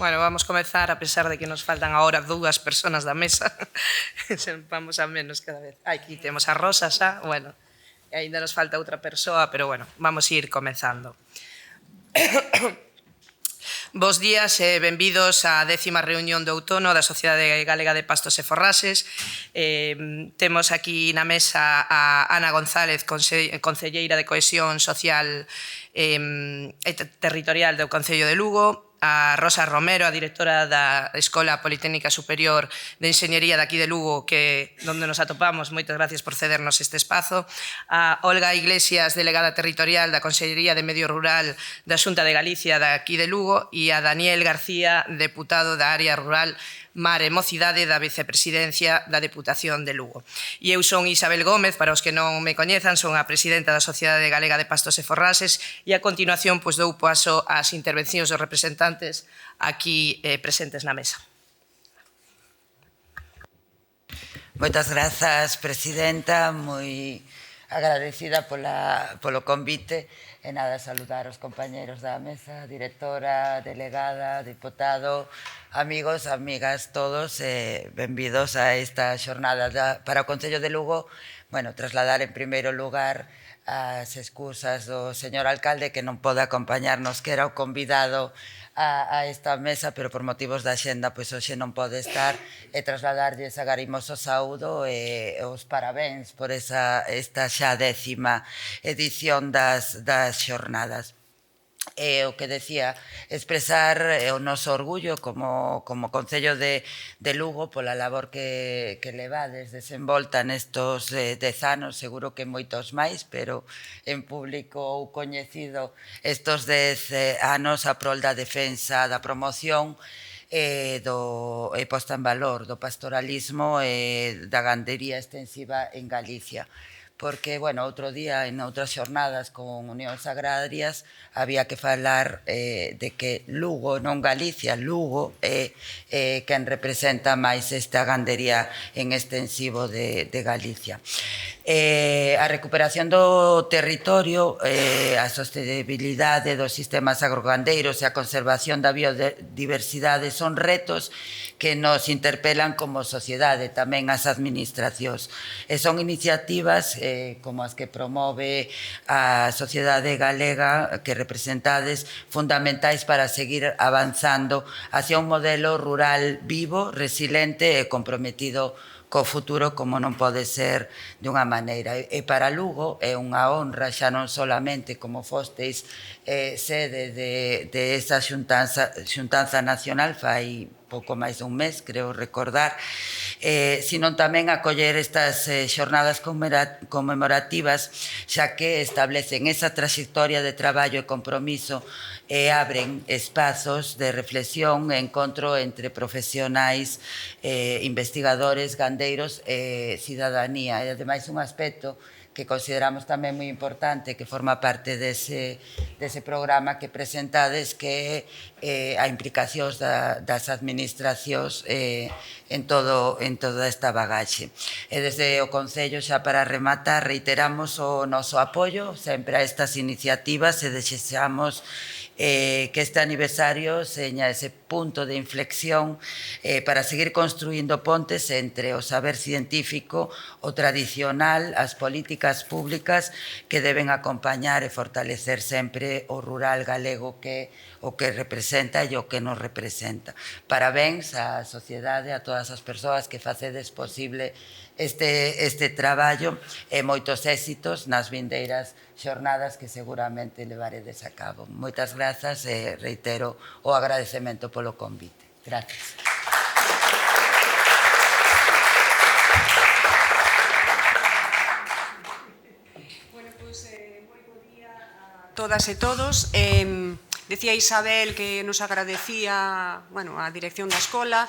Bueno, vamos comezar a pesar de que nos faltan agora 2 persoas da mesa. Vamos a menos cada vez. Aquí temos a Rosa xa, bueno, e ainda nos falta outra persoa, pero bueno, vamos ir comezando. Bos días e benvidos á 10ª reunión de outono da Sociedade Galega de Pastos e Forraxes. Temos aquí na mesa a Ana González, concelleira de Cohesión Social e Territorial do Concello de Lugo, a Rosa Romero, a directora da Escola Politécnica Superior de Enxeñería de aquí de Lugo, que onde nos atopamos, moitas gracias por cedernos este espazo, a Olga Iglesias, delegada territorial da Consellería de Medio Rural da Xunta de Galicia de aquí de Lugo, e a Daniel García, deputado da Área Rural Mar e Mocidade da Vicepresidencia da Deputación de Lugo. E eu son Isabel Gómez, para os que non me coñezan, son a presidenta da Sociedade Galega de Pastos e Forraxes, e a continuación dou paso ás intervencións dos representantes aquí presentes na mesa. Moitas grazas, presidenta, moi agradecida polo convite e nada, saludar os compañeros da mesa, directora, delegada, deputado, amigos, amigas, todos, benvidos a esta xornada para o Concello de Lugo. Bueno, trasladar en primeiro lugar as excusas do señor alcalde que non pode acompañarnos, que era o convidado a esta mesa, pero por motivos da xenda pois hoxe non pode estar, e trasladarlles a garimoso saúdo e os parabéns por esta xa 10ª edición das xornadas. E o que decía, expresar o noso orgullo como Concello de Lugo pola labor que levades desenvolta nestos 10 anos, seguro que moitos máis, pero en público ou coñecido estos 10 anos a prol da defensa, da promoción e posta en valor do pastoralismo e da gandería extensiva en Galicia. Porque, bueno, outro día, en outras xornadas con Unións Agrarias, había que falar de que Lugo, non Galicia, Lugo é quen representa máis esta gandería en extensivo de Galicia. A recuperación do territorio, a sostenibilidade dos sistemas agrogandeiros e a conservación da biodiversidade son retos que nos interpelan como sociedade, tamén as administracións. E son iniciativas como as que promove a sociedade galega que representades fundamentais para seguir avanzando hacia un modelo rural vivo, resiliente e comprometido co futuro como non pode ser dunha maneira. E para Lugo é unha honra xa non solamente como fosteis sede de esa xuntanza nacional fai pouco máis dun mes, creo recordar, sino tamén acoller estas xornadas conmemorativas xa que establecen esa trayectoria de traballo e compromiso e abren espazos de reflexión e encontro entre profesionais, investigadores, gandeiros e cidadanía. E ademais un aspecto que consideramos tamén moi importante, que forma parte dese programa que presentades, que é a implicación das administracións en toda esta bagaxe. E desde o Concello, xa para rematar, reiteramos o noso apoio sempre a estas iniciativas e desexamos que este aniversario seña ese punto de inflexión para seguir construindo pontes entre o saber científico, o tradicional, as políticas públicas que deben acompañar e fortalecer sempre o rural galego que o que representa e o que nos representa. Parabéns á sociedade, a todas as persoas que facedes posible este traballo e moitos éxitos nas vindeiras xornadas que seguramente levaredes a cabo. Moitas grazas e reitero o agradecemento polo convite. Gracias. Bueno, pois, moi bo día a todas e todos. Decía Isabel que nos agradecía a dirección da escola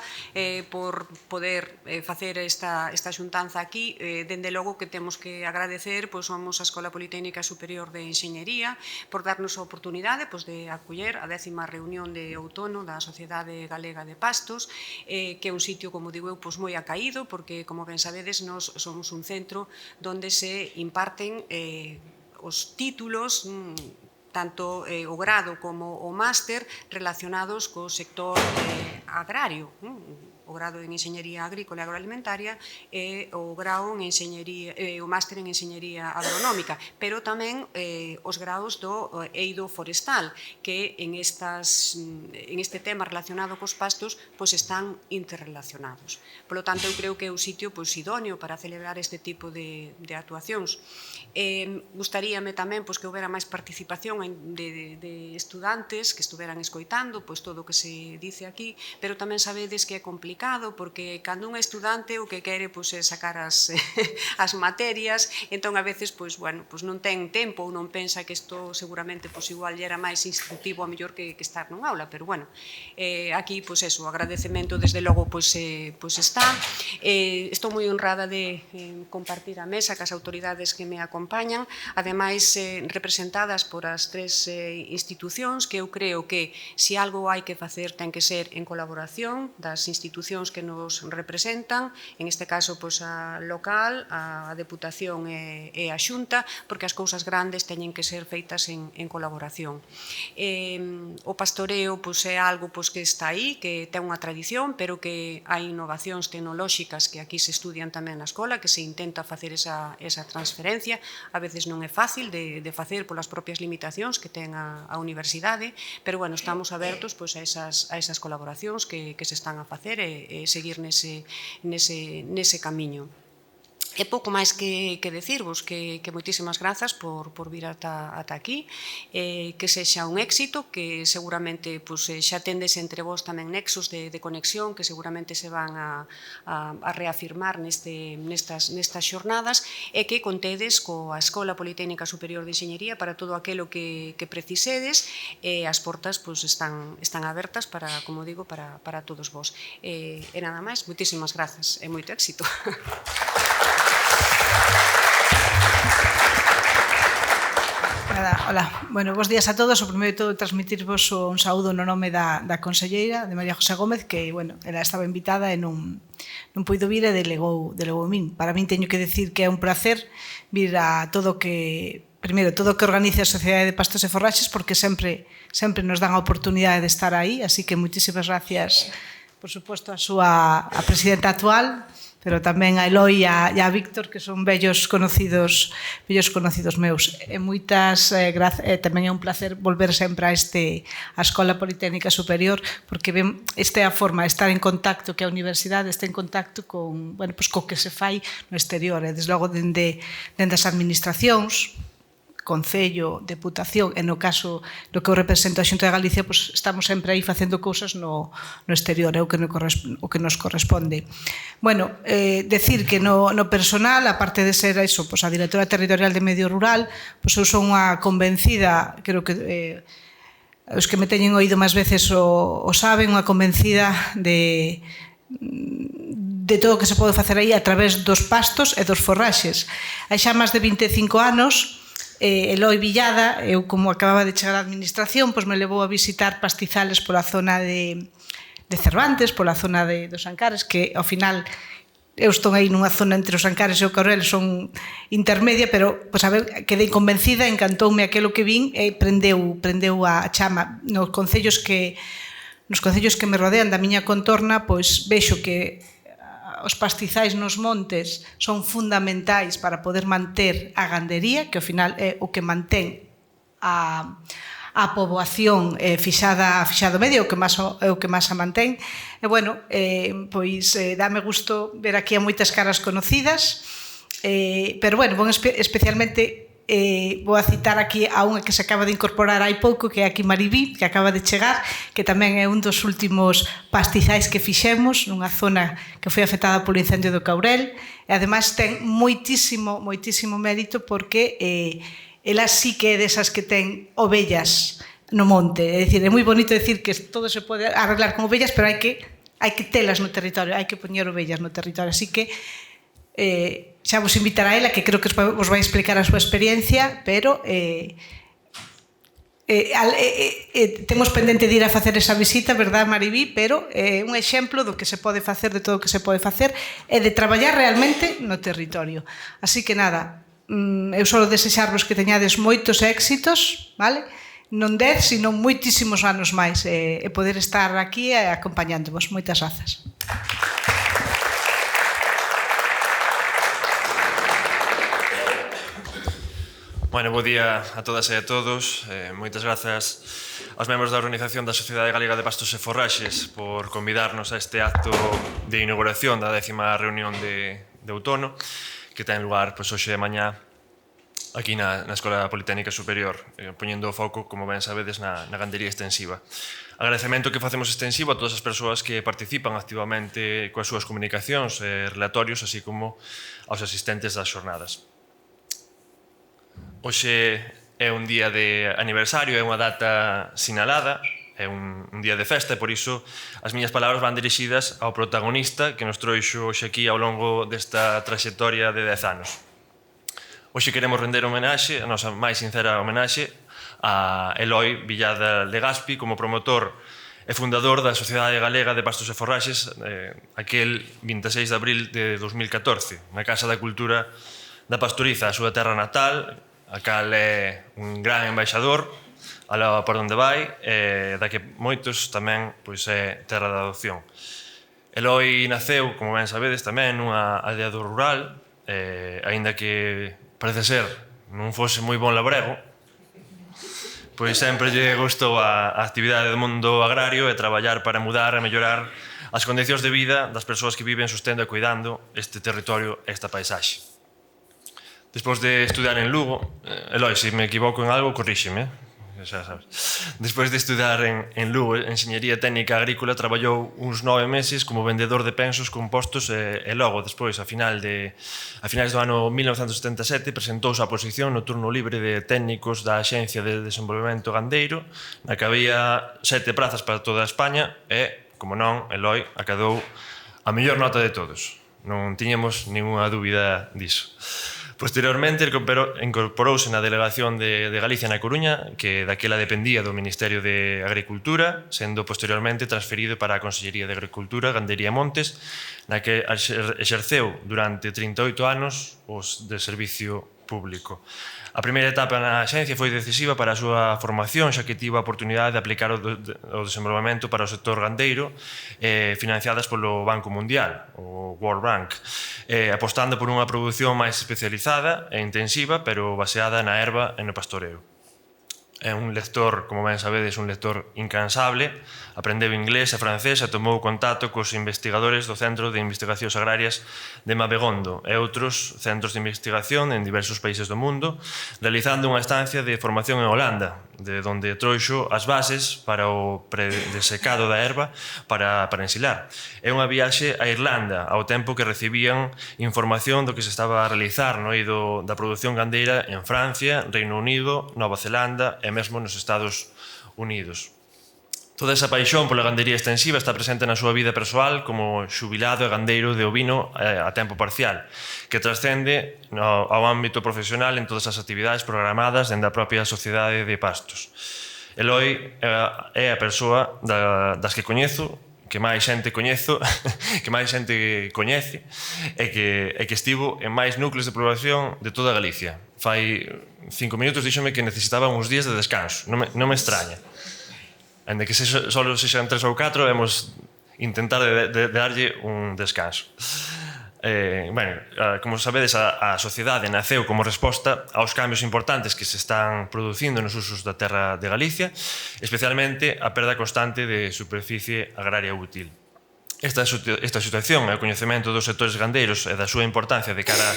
por poder facer esta xuntanza aquí. Dende logo que temos que agradecer somos a Escola Politécnica Superior de Enxeñería por darnos a oportunidade de acoller a 10ª reunión de outono da Sociedade Galega de Pastos, que é un sitio, como digo eu, moi acaído, porque, como ben sabedes, nós somos un centro onde se imparten os títulos tanto o grado como o máster relacionados co sector agrario, o grado en Enxeñería Agrícola e Agroalimentaria e o grao en Enxeñería, o máster en Enxeñería Agronómica, pero tamén os graos do eido forestal, que en este tema relacionado cos pastos pois están interrelacionados. Por lo tanto, eu creo que é un sitio pois idóneo para celebrar este tipo de actuacións. Gustaríame tamén pois que houbera máis participación de estudantes que estuveran escoitando pois todo o que se dice aquí, pero tamén sabedes que é complicado porque cando un estudante o que quere pois é sacar as materias, entón a veces pois bueno, pois non ten tempo ou non pensa que isto seguramente pois igual era máis instructivo a mellor que estar nun aula, pero bueno, aquí pois eso, o agradecemento desde logo pois está. Estou moi honrada de compartir a mesa cas autoridades que me acompañan, ademais representadas por as tres institucións que eu creo que se algo hai que facer ten que ser en colaboración das institucións que nos representan, en este caso pois a local, a Deputación e a Xunta, porque as cousas grandes teñen que ser feitas en colaboración. O pastoreo pois é algo pois que está aí, que ten unha tradición, pero que hai innovacións tecnolóxicas que aquí se estudian tamén na escola, que se intenta facer esa transferencia, a veces non é fácil de facer polas propias limitacións que ten a universidade, pero bueno, estamos abertos pois a esas colaboracións que se están a facer e seguir nese camiño. É pouco máis que decirvos que moitísimas grazas por vir ata aquí, que sexa un éxito, que seguramente xa tendes entre vós tamén nexos de conexión que seguramente se van a reafirmar nestas xornadas e que contedes coa Escola Politécnica Superior de Enxeñería para todo aquilo que precisedes e as portas están abertas para, como digo, para todos vós. E nada máis, moitísimas grazas e moito éxito. Hola, bueno, bons días a todos. O primeiro de todo, transmitirvos un saúdo no nome da conselleira, de María José Gómez, que, bueno, ela estaba invitada e non puido vir e delegou a min. Para min teño que decir que é un placer vir a todo que, primeiro, todo o que organiza a Sociedade de Pastos e Forraxes, porque sempre nos dan a oportunidade de estar aí, así que moitísimas gracias, por suposto, a presidenta actual, pero tamén a Eloi e a Víctor, que son vellos conocidos meus. E moitas tamén é un placer volver sempre a Escola Politécnica Superior, porque esta é a forma de estar en contacto, que a universidade está en contacto con, bueno, co que se fai no exterior, e desde logo dende as administracións, Concello, Deputación, e no caso do que eu represento a Xunta de Galicia, pois estamos sempre aí facendo cousas no exterior, é o que nos corresponde. Bueno, decir que no personal, aparte de ser iso, pois a directora territorial de Medio Rural, pois eu son unha convencida, creo que os que me teñen oído máis veces o saben, unha convencida de todo o que se pode facer aí a través dos pastos e dos forraxes. Hai xa máis de 25 anos, Eloi Villada, eu como acababa de chegar á administración, pois me levou a visitar pastizales pola zona de Cervantes, pola zona dos Ancares, que ao final eu estou aí nunha zona entre os Ancares e o Caurel, son intermedia, pero pois a ver, quedei convencida, encantoume aquilo que vin e prendeu a chama. Nos concellos que me rodean da miña contorna, pois vexo que os pastizais nos montes son fundamentais para poder manter a gandería, que ao final é o que mantén a poboación fixada medio, é o que máis a mantén. E, bueno, pois dame gusto ver aquí a moitas caras conocidas, pero, bueno, especialmente vou a citar aquí a unha que se acaba de incorporar hai pouco, que é aquí Maribí, que acaba de chegar, que tamén é un dos últimos pastizais que fixemos nunha zona que foi afectada polo incendio do Caurel, e ademais ten moitísimo mérito porque ela sí que é desas que ten ovellas no monte, é dicir, é moi bonito decir que todo se pode arreglar con ovellas, pero hai que telas no territorio, hai que poñer ovellas no territorio, así que xa vos invitará a ela, que creo que vos vai explicar a súa experiencia, pero temos pendente de ir a facer esa visita, verdad, Maribí? Pero é un exemplo do que se pode facer, de todo o que se pode facer, e de traballar realmente no territorio. Así que nada, eu só desexarvos que teñades moitos éxitos, vale? Non 10, sino moitísimos anos máis, e poder estar aquí acompañándovos. Moitas grazas. Bueno, bo día a todas e a todos. Moitas grazas aos membros da Organización da Sociedade Galega de Pastos e Forraxes por convidarnos a este acto de inauguración da 10ª reunión de outono que ten lugar hoxe de mañá aquí na Escola Politécnica Superior, poñendo o foco, como ben sabedes, na gandería extensiva. Agradecemento que facemos extensivo a todas as persoas que participan activamente coas súas comunicacións e relatorios, así como aos asistentes das xornadas. Hoxe é un día de aniversario, é unha data sinalada, é un día de festa, e por iso as miñas palabras van dirixidas ao protagonista que nos trouxo hoxe aquí ao longo desta traxectoria de 10 anos. Hoxe queremos render homenaxe, a nosa máis sincera homenaxe, a Eloi Villada Legaspi como promotor e fundador da Sociedade Galega de Pastos e Forraxes aquel 26 de abril de 2014, na Casa da Cultura da Pastoriza, a súa terra natal, a cal é un gran embaixador alá por onde vai, da que moitos tamén é terra de adopción. Eloi naceu, como ben sabedes, tamén nunha aldea do rural, aínda que parece ser non fose moi bon labrego, pois sempre lle gustou a actividade do mundo agrario e traballar para mudar e mellorar as condicións de vida das persoas que viven sustendo e cuidando este territorio e esta paisaxe. Despois de estudiar en Lugo, Eloi, se me equivoco en algo, corríxeme, xa sabes. Despois de estudar en Lugo, Enxeñería Técnica Agrícola, traballou uns 9 meses como vendedor de pensos compostos e logo, despois, a finais do ano 1977, presentouse a posición no turno libre de técnicos da Axencia de Desenvolvemento Gandeiro, na que había 7 prazas para toda España e, como non, Eloi acadou a mellor nota de todos. Non tiñamos ninguna dúbida diso. Posteriormente incorporouse na Delegación de Galicia na Coruña, que daquela dependía do Ministerio de Agricultura, sendo posteriormente transferido para a Consellería de Agricultura, Gandería e Montes, na que exerceu durante 38 anos os de servicio público. A primeira etapa na axencia foi decisiva para a súa formación, xa que tivo a oportunidade de aplicar o desenvolvemento para o sector gandeiro financiadas polo Banco Mundial, o World Bank, apostando por unha produción máis especializada e intensiva, pero baseada na herba e no pastoreo. É un lector, como ben sabedes, un lector incansable, aprendeu inglés e francés e tomou contacto cos investigadores do Centro de Investigacións Agrarias de Mabegondo e outros centros de investigación en diversos países do mundo, realizando unha estancia de formación en Holanda, de onde trouxo as bases para o predesecado da herba para ensilar. É unha viaxe a Irlanda, ao tempo que recibían información do que se estaba a realizar no eido da produción gandeira en Francia, Reino Unido, Nova Zelanda e mesmo nos Estados Unidos. Toda esa paixón pola gandería extensiva está presente na súa vida persoal como xubilado e gandeiro de ovino a tempo parcial, que trascende ao ámbito profesional en todas as actividades programadas dende a propia Sociedade de Pastos. Eloi é a persoa das que coñezo, que máis xente coñezo, que máis xente coñece e que estivo en máis núcleos de población de toda Galicia. Fai 5 minutos díxome que necesitaba uns días de descanso, non me extraña. Ainda que só sexan 3 ou 4, vamos intentar de darlle un descanso. Como sabedes, a sociedade naceu como resposta aos cambios importantes que se están producindo nos usos da terra de Galicia, especialmente a perda constante de superficie agraria útil. Esta situación e o coñecemento dos sectores gandeiros e da súa importancia de cara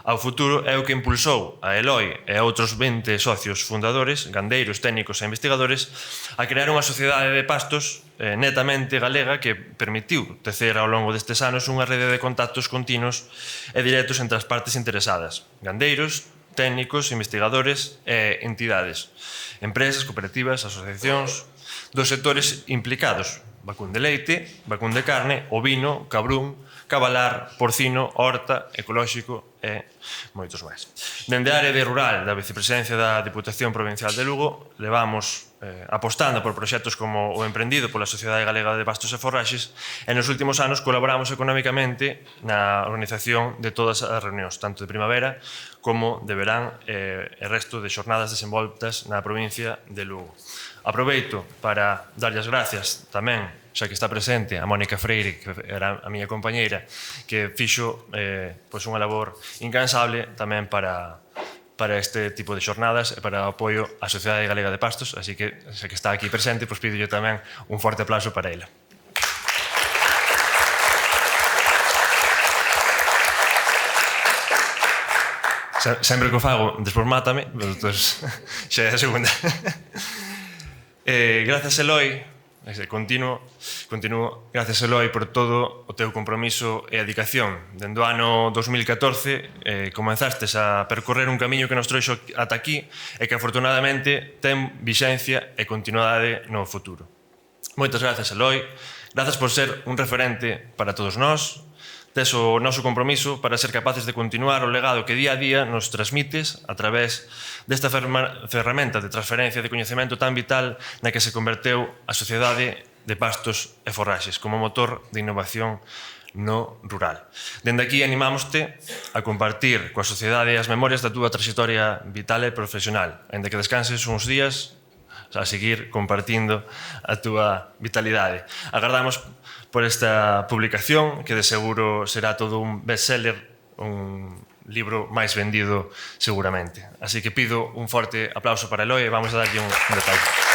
ao futuro é o que impulsou a Eloi e a outros 20 socios fundadores, gandeiros, técnicos e investigadores, a crear unha sociedade de pastos netamente galega que permitiu tecer ao longo destes anos unha rede de contactos continuos e directos entre as partes interesadas, gandeiros, técnicos, investigadores e entidades, empresas, cooperativas, asociacións, dos sectores implicados, vacún de leite, vacún de carne, ovino, cabrún, cabalar, porcino, horta, ecolóxico e moitos máis. Dende a área de rural da Vicepresidencia da Diputación Provincial de Lugo levamos apostando por proxectos como o emprendido pola Sociedade Galega de Pastos e Forraxes e nos últimos anos colaboramos económicamente na organización de todas as reunións, tanto de primavera como de verán e resto de xornadas desenvoltas na provincia de Lugo. Aproveito para darlle as gracias tamén, xa que está presente, a Mónica Freire, que era a miña compañeira, que fixo unha labor incansable tamén para este tipo de xornadas e para o apoio á Sociedade Galega de Pastos, así que, xa que está aquí presente, pois pido tamén un forte aplauso para ela. Sempre que o fago, despois mátame, entón, xa é a segunda. Gracias, Eloi, continuo, gracias, Eloi, por todo o teu compromiso e dedicación. Dende o ano 2014 comenzastes a percorrer un camiño que nos trouxo ata aquí e que afortunadamente ten vixencia e continuidade no futuro. Moitas gracias, Eloi. Gracias por ser un referente para todos nós. Tes o noso compromiso para ser capaces de continuar o legado que día a día nos transmites a través desta ferramenta de transferencia de coñecemento tan vital na que se converteu a Sociedade de Pastos e Forraxes como motor de innovación no rural. Dende aquí animámoste a compartir coa sociedade as memorias da túa trayectoria vital e profesional, aínda que descanses uns días a seguir compartindo a túa vitalidade. Agardamos por esta publicación, que de seguro será todo un bestseller, un libro máis vendido seguramente. Así que pido un forte aplauso para Eloi e vamos a darlle un detalle.